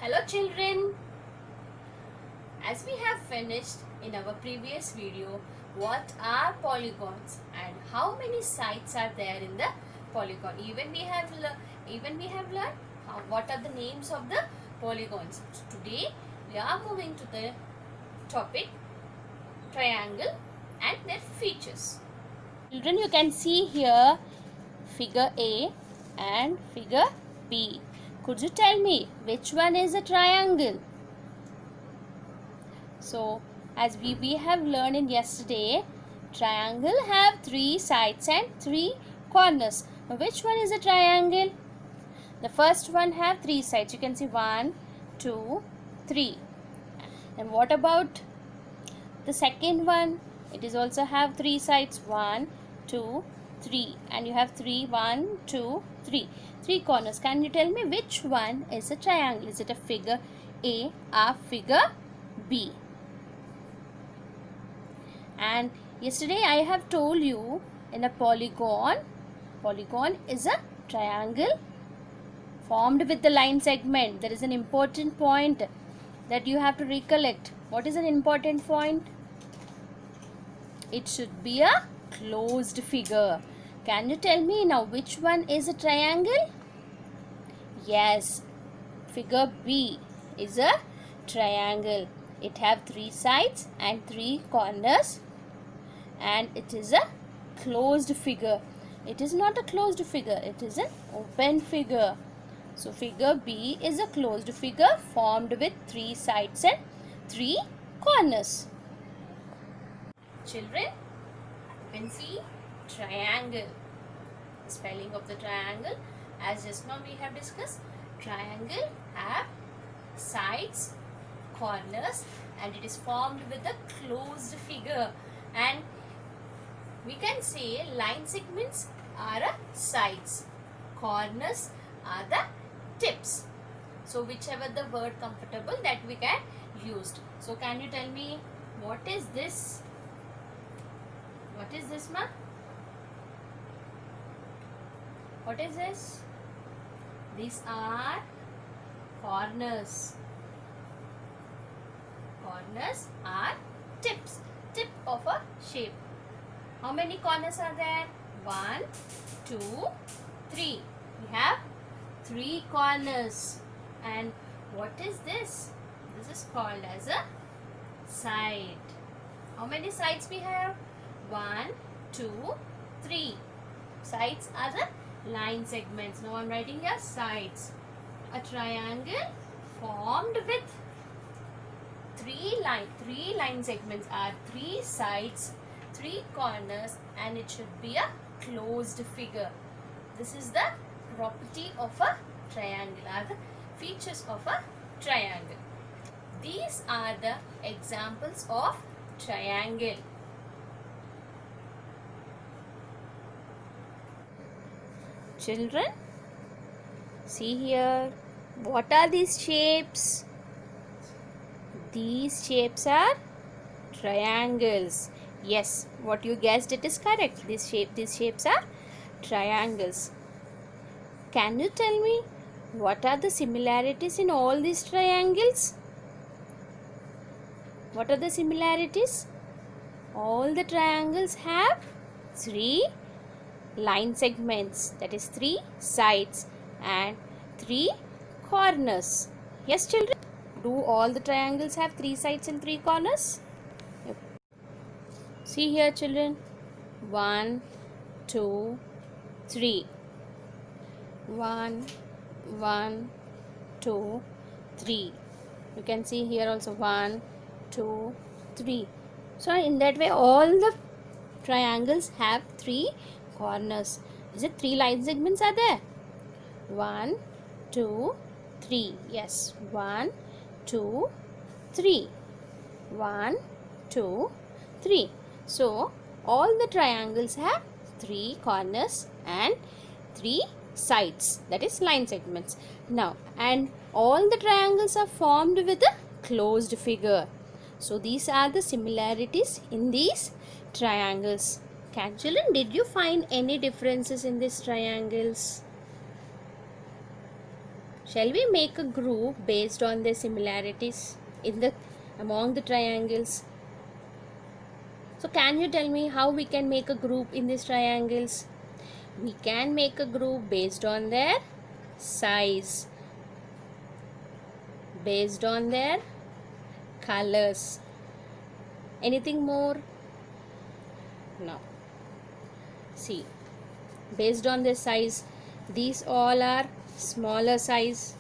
Hello children, as we have finished in our previous video what are polygons and how many sides are there in the polygon. Even we have learned what are the names of the polygons. Today we are moving to the topic triangle and their features. Children, you can see here figure A and figure B. Could you tell me which one is a triangle? So, as we have learned in yesterday, triangle have 3 sides and 3 corners. Now, which one is a triangle? The first one have 3 sides. You can see 1, 2, 3. And what about the second one? It is also have 3 sides. 1, 2, 3. And you have 3, 1, 2, 3. 3 corners. Can you tell me which one is a triangle? Is it a figure A or figure B? And yesterday I have told you in a polygon is a triangle formed with the line segment. There is an important point that you have to recollect. What is an important point? It should be a closed figure. Can you tell me now which one is a triangle? Yes, figure B is a triangle. It have 3 sides and 3 corners and it is a closed figure. It is not a closed figure, it is an open figure. So figure B is a closed figure formed with 3 sides and 3 corners. Children, you can see triangle. The spelling of the triangle, as just now we have discussed, triangle have sides, corners, and it is formed with a closed figure. And we can say line segments are sides, corners are the tips. So whichever the word comfortable that we can use. So can you tell me what is this? What is this, ma? What is this? These are corners. Corners are tips. Tip of a shape. How many corners are there? 1, 2, 3. We have 3 corners. And what is this? This is called as a side. How many sides we have? 1, 2, 3. Sides are the line segments. Now I am writing here sides. A triangle formed with 3 line segments are 3 sides, 3 corners, and it should be a closed figure. This is the property of a triangle, are the features of a triangle. These are the examples of triangle. Children, see here. What are these shapes? These shapes are triangles. Yes, what you guessed, it is correct. These shapes are triangles. Can you tell me what are the similarities in all these triangles? What are the similarities? All the triangles have 3 line segments, that is 3 sides and 3 corners. Yes, children? Do all the triangles have 3 sides and 3 corners? Yep. See here, children. 1, 2, 3. 1, 1, 2, 3. You can see here also 1, 2, 3. So in that way all the triangles have 3 corners. Is it 3 line segments are there? 1, 2, 3. Yes, 1, 2, 3. 1, 2, 3. So all the triangles have 3 corners and 3 sides, that is line segments. Now, and all the triangles are formed with a closed figure. So these are the similarities in these triangles. Children, did you find any differences in these triangles? Shall we make a group based on the similarities among the triangles? So can you tell me how we can make a group in these triangles? We can make a group based on their size, based on their colors. Anything more? No. See, based on their size, these all are smaller size.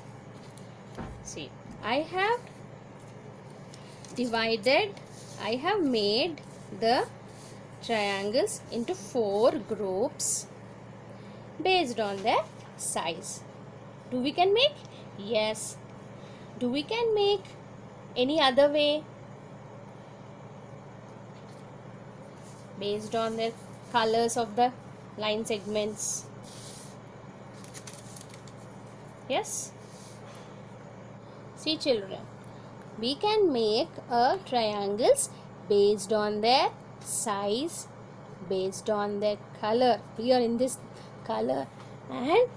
See, I have made the triangles into 4 groups based on their size. Do we can make? Yes. Do we can make any other way? Based on the colors of the line segments. Yes. See children, we can make triangles based on their size, based on their color. Here in this color, and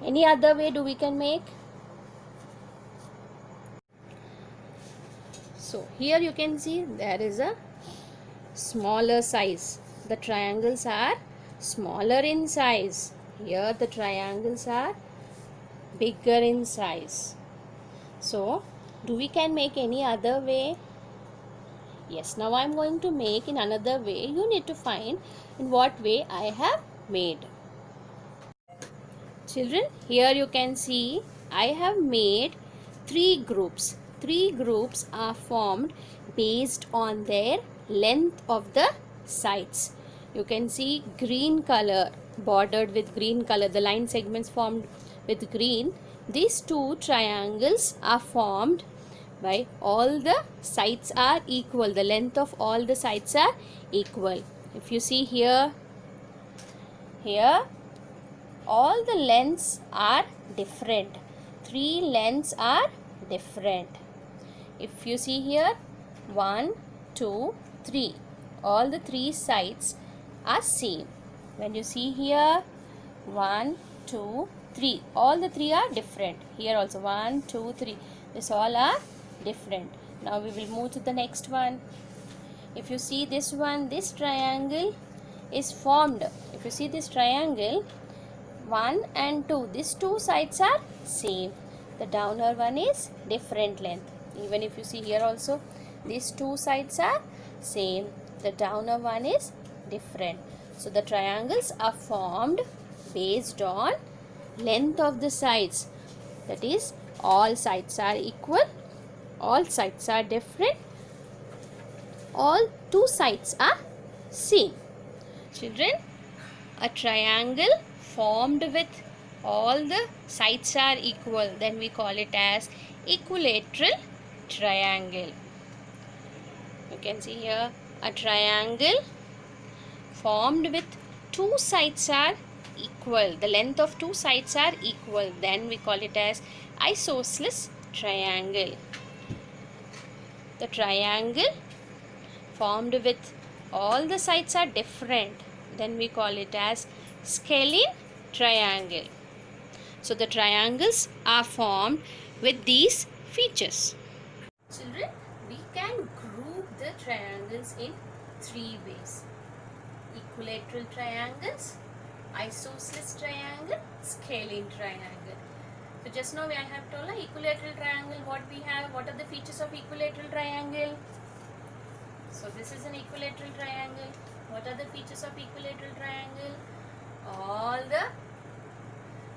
any other way do we can make? So here you can see there is a smaller size. The triangles are smaller in size. Here the triangles are bigger in size. So do we can make any other way? Yes, now I am going to make in another way. You need to find in what way I have made. Children, here you can see I have made 3 groups. 3 groups are formed based on their length of the sides. You can see green color bordered with green color, the line segments formed with green. These 2 triangles are formed by all the sides are equal. The length of all the sides are equal. If you see here all the lengths are different. 3 lengths are different. If you see here 1, 2, 3, all the 3 sides are same. When you see here 1, 2, 3, all the 3 are different. Here also 1, 2, 3, this all are different. Now we will move to the next one. If you see this one, this triangle is formed. If you see this triangle 1 and 2, these 2 sides are same. The downer one is different length. Even if you see here also, these 2 sides are same. The downer one is different. So the triangles are formed based on length of the sides. That is, all sides are equal, all sides are different, all 2 sides are same. Children, a triangle formed with all the sides are equal, then we call it as equilateral triangle. You can see here a triangle formed with 2 sides are equal. The length of 2 sides are equal, then we call it as isosceles triangle. The triangle formed with all the sides are different, then we call it as scalene triangle. So the triangles are formed with these features. Children, we can group the triangles in 3 ways: equilateral triangles, isosceles triangle, scalene triangle. So just now I have told equilateral triangle what we have. What are the features of equilateral triangle? So this is an equilateral triangle. What are the features of equilateral triangle? All the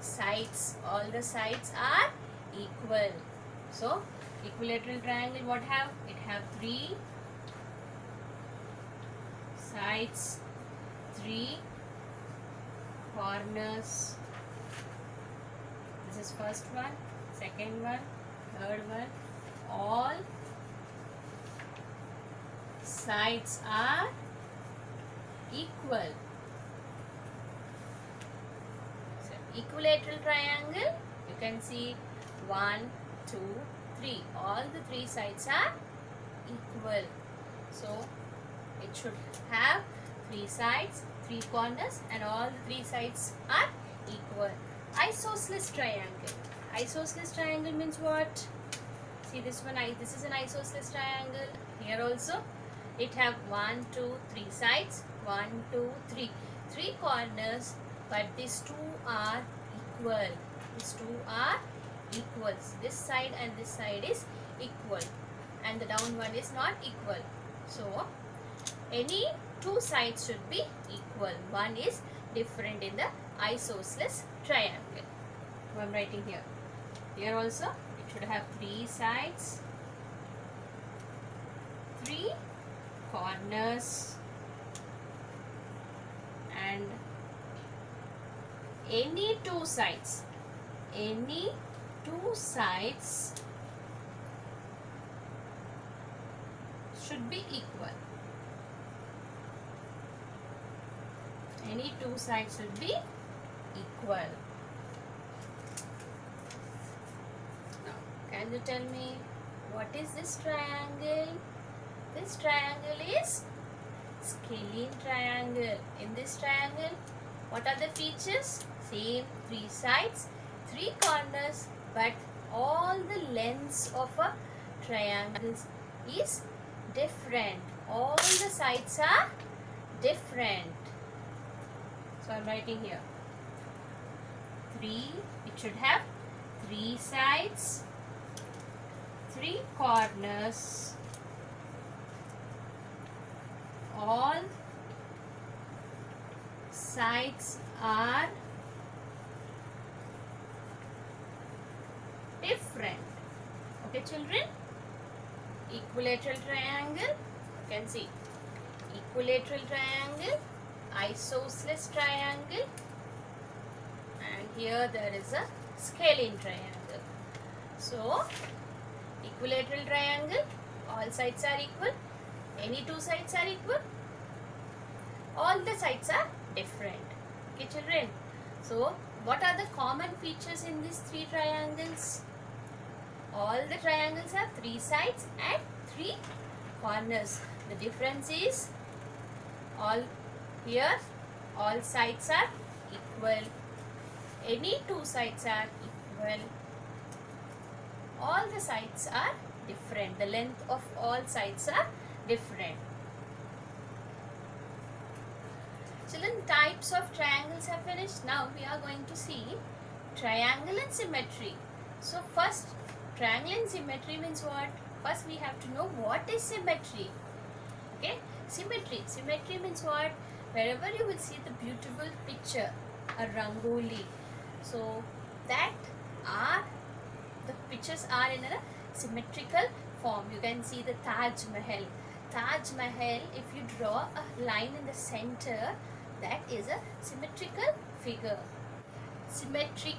sides are equal. So equilateral triangle what have? It have 3 sides, 3 corners. This is first one, second one, third one. All sides are equal. So equilateral triangle, you can see 1, 2, 3. All the 3 sides are equal. So it should have 3 sides, 3 corners, and all the 3 sides are equal. Isosceles triangle. Isosceles triangle means what? See this one, this is an isosceles triangle. Here also it have 1, 2, 3 sides, 1, 2, 3, 3 corners, but these two are equal. These two are equals. This side and this side is equal, and the down one is not equal. So any two sides should be equal. One is different in the isosceles triangle. So I am writing here. Here also it should have 3 sides, 3 corners, and any two sides should be equal. Any two sides should be equal. Now, can you tell me what is this triangle? This triangle is scalene triangle. In this triangle, what are the features? Same 3 sides, 3 corners, but all the lengths of a triangle is different. All the sides are different. So I am writing here 3. It should have 3 sides, 3 corners. All sides are different. Okay, children? Equilateral triangle. You can see equilateral triangle, isosceles triangle, and here there is a scalene triangle. So, equilateral triangle, all sides are equal. Any two sides are equal. All the sides are different. Okay, children? So, what are the common features in these 3 triangles? All the triangles have 3 sides and 3 corners. The difference is all sides are equal. Any two sides are equal. All the sides are different. The length of all sides are different. Children, types of triangles have finished. Now we are going to see triangle and symmetry. So first, triangle and symmetry means what? First we have to know what is symmetry. Okay, symmetry. Symmetry means what? Wherever you will see the beautiful picture, a rangoli. So that the pictures are in a symmetrical form. You can see the Taj Mahal. Taj Mahal, if you draw a line in the center, that is a symmetrical figure. Symmetry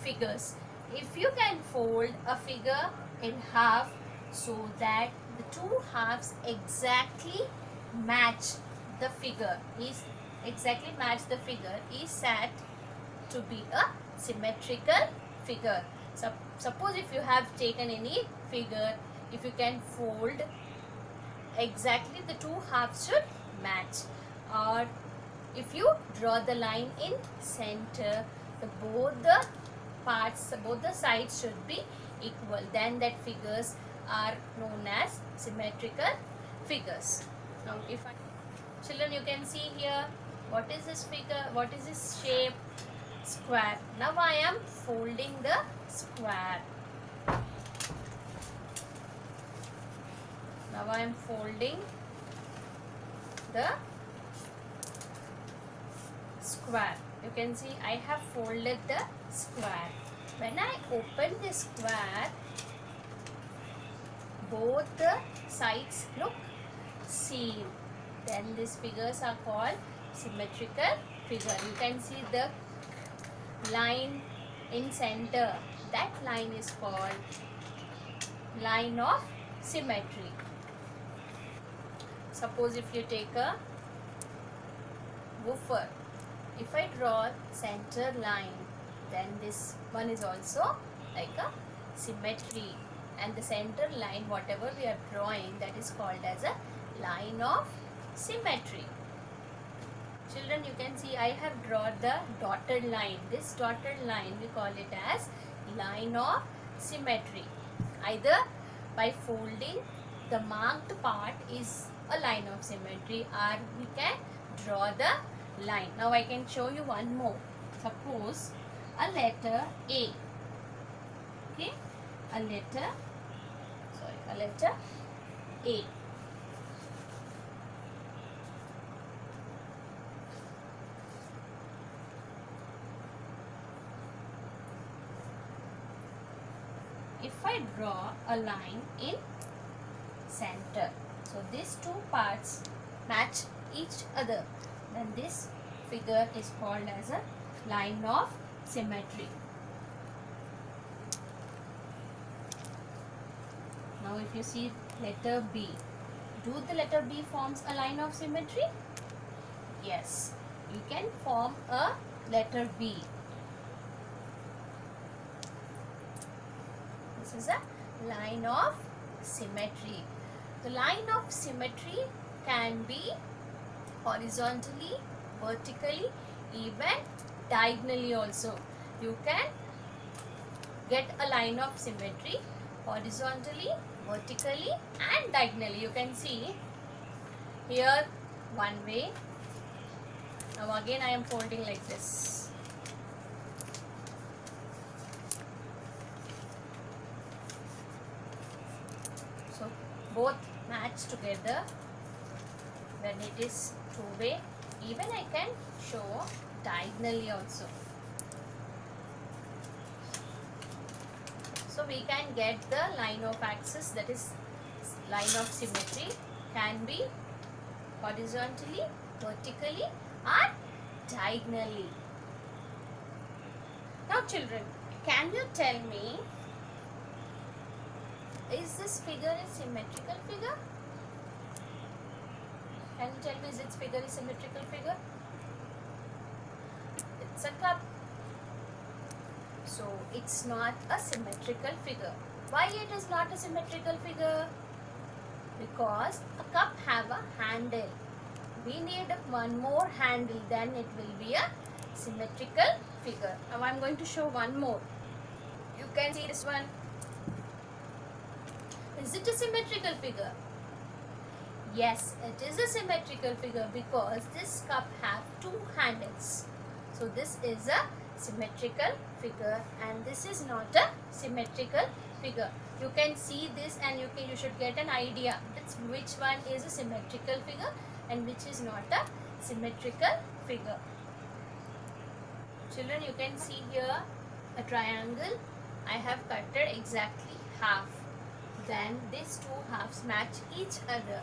figures. If you can fold a figure in half so that the two halves exactly match the figure, is said to be a symmetrical figure. Suppose if you have taken any figure, if you can fold exactly, the two halves should match. Or if you draw the line in center, both the sides should be equal. Then that figures are known as symmetrical figures. Now, children, you can see here, what is this figure? What is this shape? Square. Now I am folding the square. Now I am folding the square. You can see I have folded the square. When I open the square, both the sides look same. Then these figures are called symmetrical figure. You can see the line in center. That line is called line of symmetry. Suppose if you take a woofer, if I draw center line, then this one is also like a symmetry, and the center line, whatever we are drawing, that is called as a line of symmetry. Children, you can see I have drawn the dotted line. This dotted line we call it as line of symmetry. Either by folding the marked part is a line of symmetry, or we can draw the line. Now I can show you one more. Suppose a letter A. Okay, a letter A. If I draw a line in center, so these two parts match each other, then this figure is called as a line of symmetry. Now if you see letter B, do the letter B forms a line of symmetry? Yes, you can form a letter B. This is a line of symmetry. The line of symmetry can be horizontally, vertically, even diagonally also. You can get a line of symmetry horizontally, vertically and diagonally. You can see here one way. Now again I am folding like this. So both match together when it is two-way. Even I can show diagonally also. So we can get the line of axis, that is line of symmetry, can be horizontally, vertically or diagonally. Now children, can you tell me, is this figure a symmetrical figure? Can you tell me, is this figure a symmetrical figure? It's a cup. So it's not a symmetrical figure. Why it is not a symmetrical figure? Because a cup have a handle. We need one more handle, then it will be a symmetrical figure. Now I am going to show one more. You can see this one. Is it a symmetrical figure? Yes, it is a symmetrical figure because this cup have two handles. So this is a symmetrical figure and this is not a symmetrical figure. You can see this and you should get an idea that's which one is a symmetrical figure and which is not a symmetrical figure. Children, you can see here a triangle. I have cut it exactly half. Then these two halves match each other.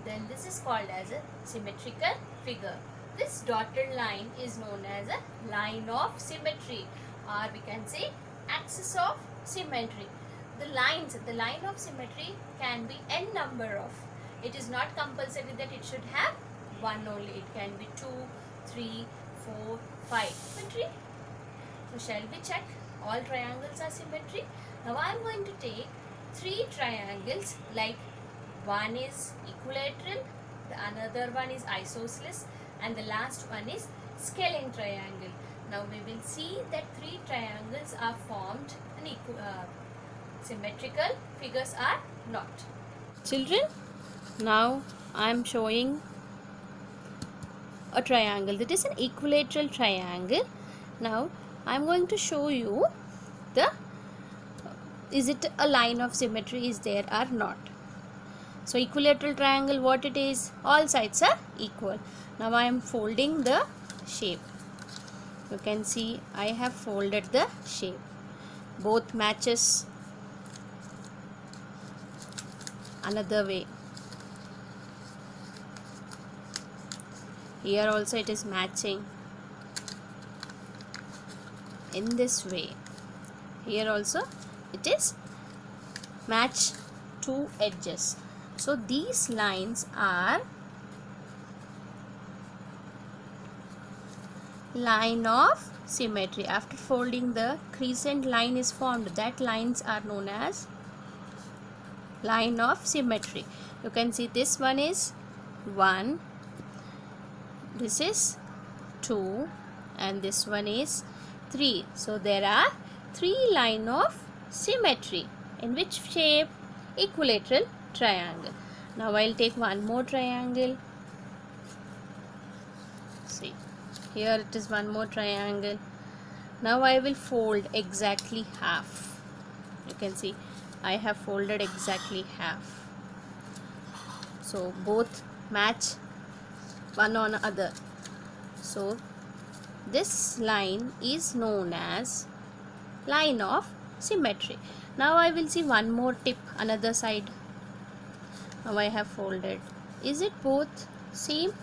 Then this is called as a symmetrical figure. This dotted line is known as a line of symmetry, or we can say axis of symmetry. The line of symmetry can be n number of. It is not compulsory that it should have one only. It can be 2, 3, 4, 5. Symmetry. So shall we check? All triangles are symmetry. Now I am going to take 3 triangles, like one is equilateral, the another one is isosceles, and the last one is scalene triangle. Now we will see that 3 triangles are formed and symmetrical figures are not. Children, now I am showing a triangle that is an equilateral triangle. Now I am going to show you the is it a line of symmetry is there or not. So equilateral triangle, what it is? All sides are equal. Now I am folding the shape. You can see I have folded the shape. Both matches. Another way. Here also it is matching. In this way. Here also it is match two edges. So these lines are line of symmetry. After folding, the crescent line is formed. That lines are known as line of symmetry. You can see this one is 1, this is 2 and this one is 3. So there are 3 lines of symmetry. In which shape? Equilateral triangle. Now I'll take one more triangle. See, here it is one more triangle. Now I will fold exactly half. You can see I have folded exactly half. So both match one on other. So this line is known as line of symmetry. Now I will see one more tip, another side. Now I have folded. Is it both same?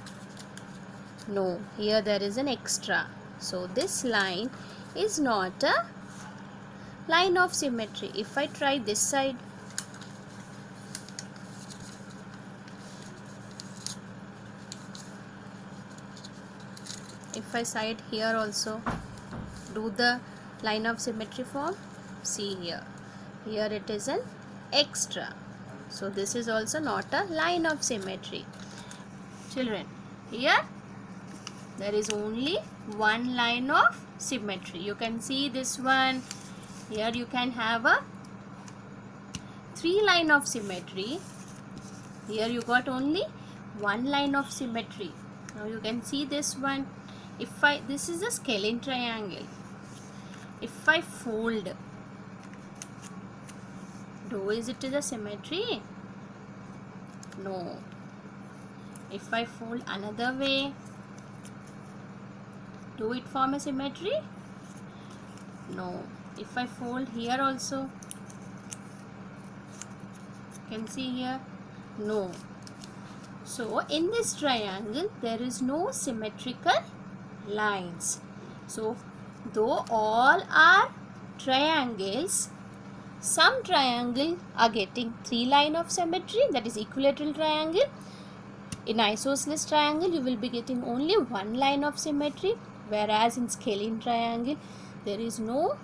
No, here there is an extra. So this line is not a line of symmetry. If I try this side, if I side here also, do the line of symmetry form. See here it is an extra. So this is also not a line of symmetry. Children, here there is only one line of symmetry. You can see this one. Here you can have a 3 line of symmetry. Here you got only one line of symmetry. Now you can see this one. This is a scalene triangle. If I fold, is it a symmetry? No. If I fold another way, do it form a symmetry? No. If I fold here also, you can see here, no. So in this triangle there is no symmetrical lines. So though all are triangles, some triangle are getting 3 line of symmetry, that is equilateral triangle. In isosceles triangle you will be getting only 1 line of symmetry, whereas in scalene triangle there is no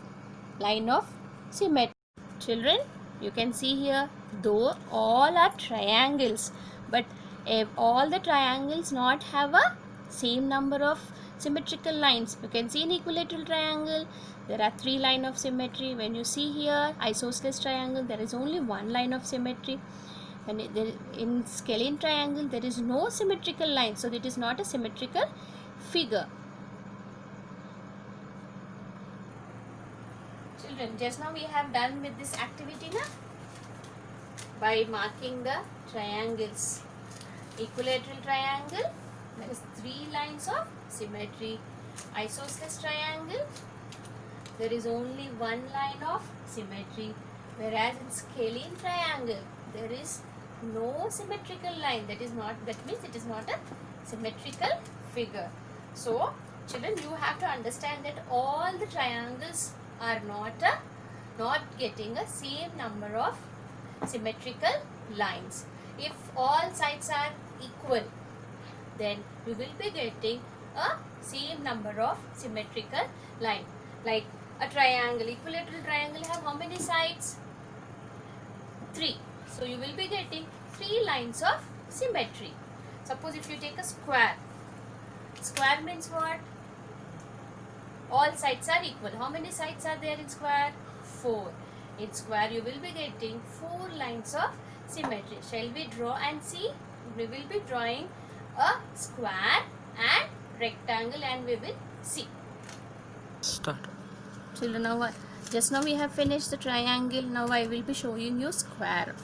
line of symmetry. Children, you can see here, though all are triangles, but if all the triangles not have a same number of symmetrical lines. You can see in equilateral triangle there are 3 line of symmetry. When you see here isosceles triangle, there is only 1 line of symmetry. And in scalene triangle there is no symmetrical line, so it is not a symmetrical figure. Children, just now we have done with this activity now by marking the triangles. Equilateral triangle, there is 3 lines of symmetry. Isosceles triangle, there is only 1 line of symmetry, whereas in scalene triangle there is no symmetrical line. That means it is not a symmetrical figure. So children, you have to understand that all the triangles are not getting a same number of symmetrical lines. If all sides are equal, then you will be getting a same number of symmetrical line. Like a triangle, equilateral triangle have how many sides? 3. So you will be getting 3 lines of symmetry. Suppose if you take a square. Square means what? All sides are equal. How many sides are there in square? 4. In square you will be getting 4 lines of symmetry. Shall we draw and see? We will be drawing a square and rectangle and we will see. Start. Children, now just now we have finished the triangle. Now I will be showing you square.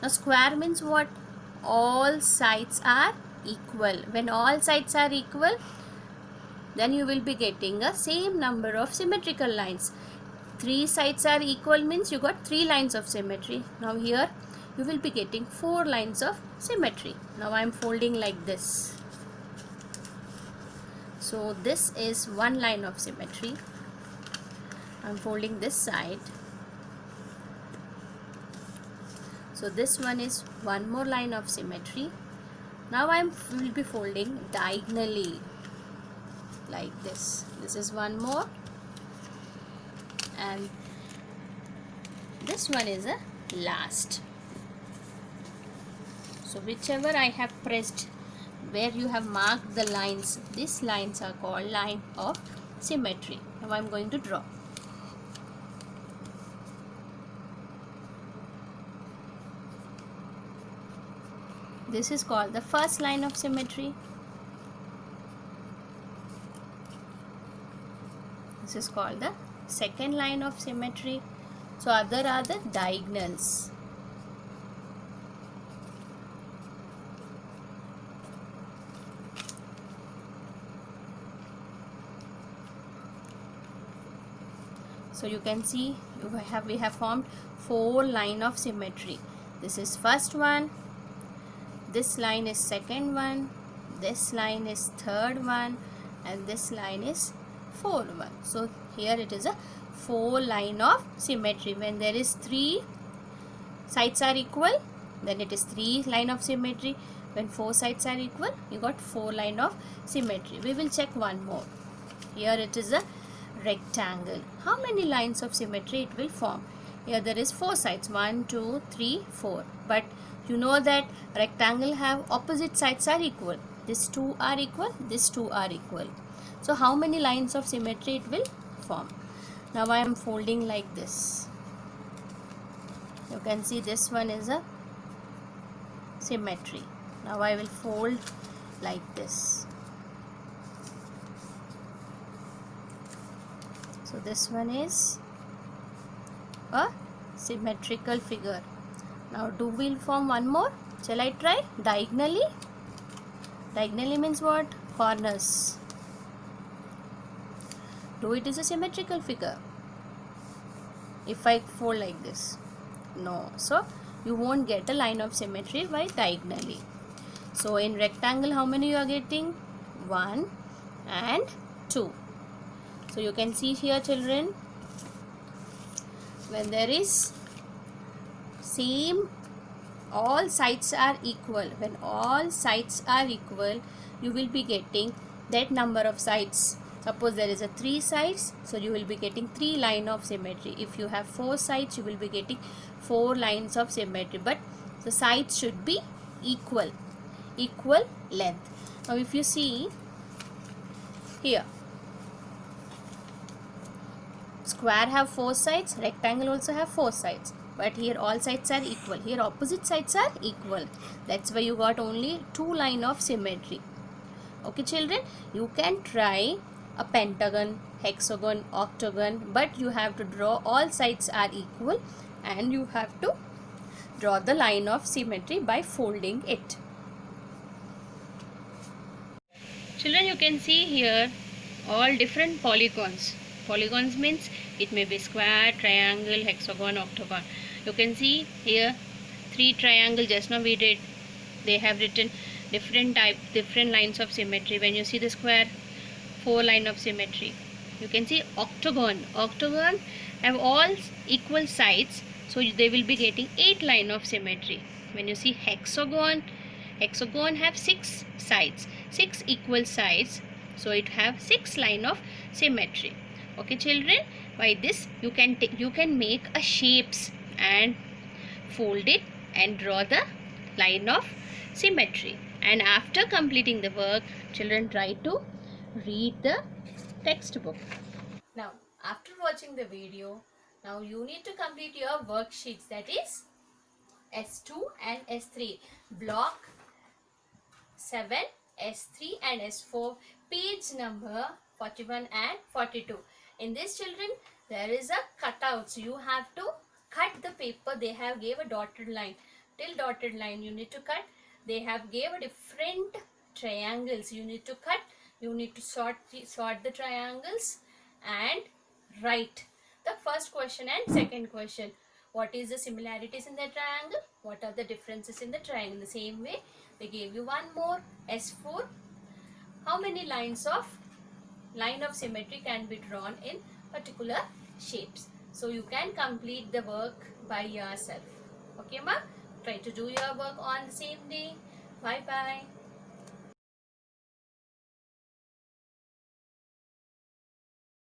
Now square means what? All sides are equal. When all sides are equal, then you will be getting a same number of symmetrical lines. 3 sides are equal means you got 3 lines of symmetry. Now here you will be getting 4 lines of symmetry. Now I am folding like this. So this is 1 line of symmetry. I am folding this side. So this one is 1 more line of symmetry. Now I will be folding diagonally like this. This is 1 more, and this one is a last. So whichever I have pressed where you have marked the lines, these lines are called line of symmetry. Now I am going to draw. This is called the first line of symmetry. This is called the second line of symmetry. So other are the diagonals. So you can see we have formed 4 line of symmetry. This is first one, this line is second one, this line is third one, and this line is fourth one. So here it is a 4 line of symmetry. When there is 3 sides are equal, then it is 3 line of symmetry. When 4 sides are equal, you got 4 line of symmetry. We will check one more. Here it is a rectangle. How many lines of symmetry it will form? Here there is 4 sides, 1, 2, 3, 4. But you know that rectangle have opposite sides are equal. These 2 are equal, these 2 are equal. So how many lines of symmetry it will form? Now I am folding like this. You can see this one is a symmetry. Now I will fold like this. So this one is a symmetrical figure. Now do we form one more? Shall I try? Diagonally. Diagonally means what? Corners. Do it is a symmetrical figure. If I fold like this, no. So you won't get a line of symmetry by diagonally. So in rectangle, how many you are getting? 1 and 2. So you can see here, children, when there is same, all sides are equal. When all sides are equal, you will be getting that number of sides. Suppose there is a 3 sides, so you will be getting 3 line of symmetry. If you have 4 sides, you will be getting 4 lines of symmetry. But the sides should be equal length. Now if you see here, square have 4 sides, rectangle also have 4 sides, but here all sides are equal. Here opposite sides are equal. That's why you got only 2 line of symmetry. Okay children, you can try a pentagon, hexagon, octagon, but you have to draw all sides are equal and you have to draw the line of symmetry by folding it. Children, you can see here all different polygons. Polygons means it may be square, triangle, hexagon, octagon. You can see here 3 triangle, just now we did. They have written different lines of symmetry. When you see the square, 4 line of symmetry. You can see octagon. Octagon have all equal sides, so they will be getting 8 line of symmetry. When you see hexagon, hexagon have 6 sides, 6 equal sides, so it have 6 line of symmetry. Okay children, by this you can make a shapes and fold it and draw the line of symmetry. And after completing the work, children try to read the textbook. Now after watching the video, now you need to complete your worksheets, that is S2 and S3, block 7, S3 and S4, page number 41 and 42. In this children, there is a cutout, so you have to cut the paper. They have gave a dotted line, till dotted line you need to cut. They have gave a different triangles, you need to cut. You need to sort the triangles and write the first question and second question. What is the similarities in the triangle? What are the differences in the triangle? In the same way, they gave you one more, S4. How many lines of line of symmetry can be drawn in particular shapes? So you can complete the work by yourself. Okay ma? Try to do your work on the same day. Bye bye.